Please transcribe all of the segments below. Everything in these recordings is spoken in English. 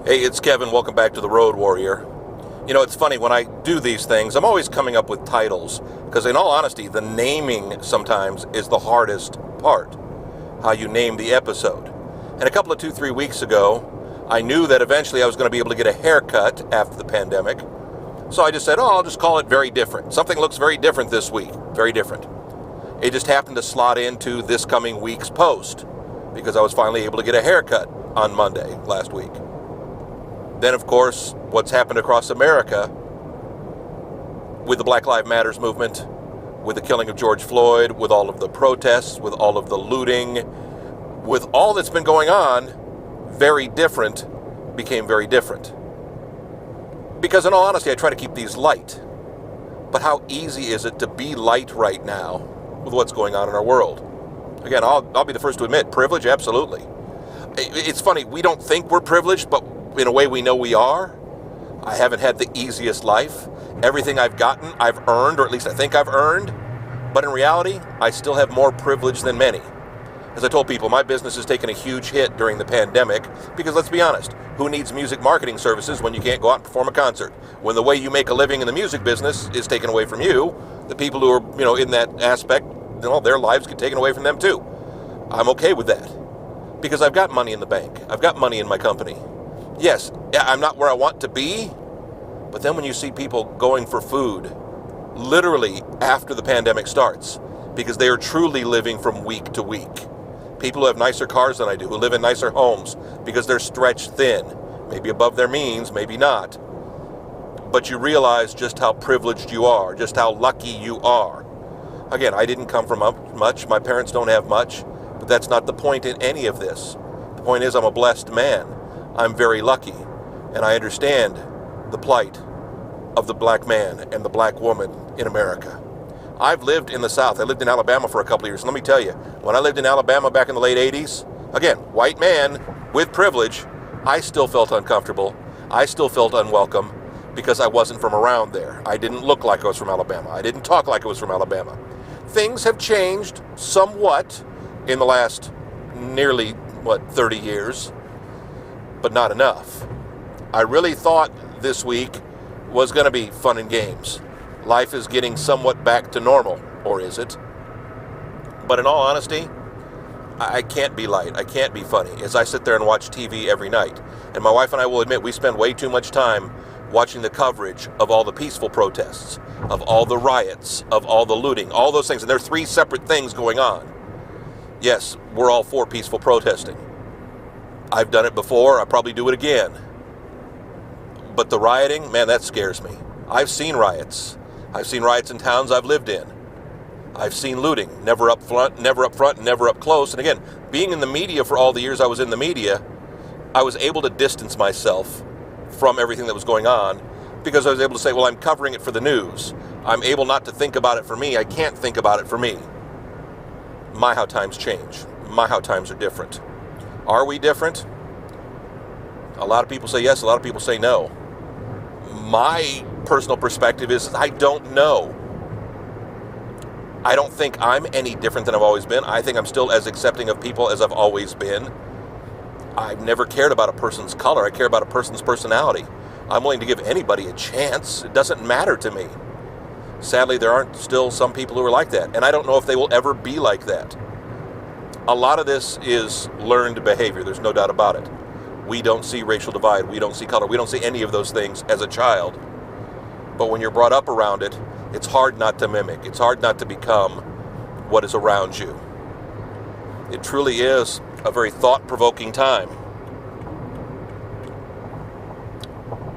Hey, it's Kevin. Welcome back to the Road Warrior. You know, it's funny, when I do these things, I'm always coming up with titles, because in all honesty, the naming sometimes is the hardest part, how you name the episode. And a couple of 2-3 weeks ago, I knew that eventually I was going to be able to get a haircut after the pandemic. So I just said, I'll just call it Very Different. Something looks very different this week. Very different. It just happened to slot into this coming week's post, because I was finally able to get a haircut on Monday last week. Then, of course, what's happened across America with the Black Lives Matter movement, with the killing of George Floyd, with all of the protests, with all of the looting, with all that's been going on, very different became very different. Because in all honesty, I try to keep these light. But how easy is it to be light right now with what's going on in our world? Again, I'll be the first to admit, privilege, absolutely. It's funny, we don't think we're privileged, but in a way we know we are. I haven't had the easiest life. Everything I've gotten, I've earned, or at least I think I've earned. But in reality, I still have more privilege than many. As I told people, my business has taken a huge hit during the pandemic because, let's be honest, who needs music marketing services when you can't go out and perform a concert? When the way you make a living in the music business is taken away from you, the people who are, in that aspect, their lives get taken away from them too. I'm okay with that because I've got money in the bank. I've got money in my company. Yes, I'm not where I want to be, but then when you see people going for food, literally after the pandemic starts, because they are truly living from week to week. People who have nicer cars than I do, who live in nicer homes, because they're stretched thin, maybe above their means, maybe not. But you realize just how privileged you are, just how lucky you are. Again, I didn't come from much, my parents don't have much, but that's not the point in any of this. The point is I'm a blessed man. I'm very lucky, and I understand the plight of the black man and the black woman in America. I've lived in the South. I lived in Alabama for a couple of years. And let me tell you, when I lived in Alabama back in the late 80s, again, white man with privilege, I still felt uncomfortable. I still felt unwelcome because I wasn't from around there. I didn't look like I was from Alabama. I didn't talk like I was from Alabama. Things have changed somewhat in the last nearly, 30 years. But not enough. I really thought this week was going to be fun and games. Life is getting somewhat back to normal, or is it? But in all honesty, I can't be light. I can't be funny as I sit there and watch TV every night. And my wife and I will admit we spend way too much time watching the coverage of all the peaceful protests, of all the riots, of all the looting, all those things. And there are 3 separate things going on. Yes, we're all for peaceful protesting. I've done it before, I'll probably do it again. But the rioting, man, that scares me. I've seen riots. I've seen riots in towns I've lived in. I've seen looting, never up front, never up close. And again, being in the media for all the years I was in the media, I was able to distance myself from everything that was going on because I was able to say, well, I'm covering it for the news. I'm able not to think about it for me. I can't think about it for me. My, how times change. My, how times are different. Are we different? A lot of people say yes, a lot of people say no. My personal perspective is I don't know. I don't think I'm any different than I've always been. I think I'm still as accepting of people as I've always been. I've never cared about a person's color. I care about a person's personality. I'm willing to give anybody a chance. It doesn't matter to me. Sadly, there aren't still some people who are like that, and I don't know if they will ever be like that. A lot of this is learned behavior. There's no doubt about it. We don't see racial divide. We don't see color. We don't see any of those things as a child. But when you're brought up around it, it's hard not to mimic. It's hard not to become what is around you. It truly is a very thought-provoking time.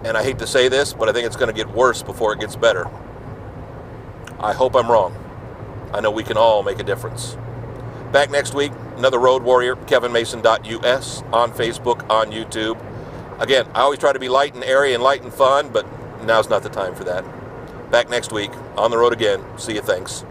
And I hate to say this, but I think it's going to get worse before it gets better. I hope I'm wrong. I know we can all make a difference. Back next week, another Road Warrior, kevinmason.us, on Facebook, on YouTube. Again, I always try to be light and airy and light and fun, but now's not the time for that. Back next week, on the road again. See you, thanks.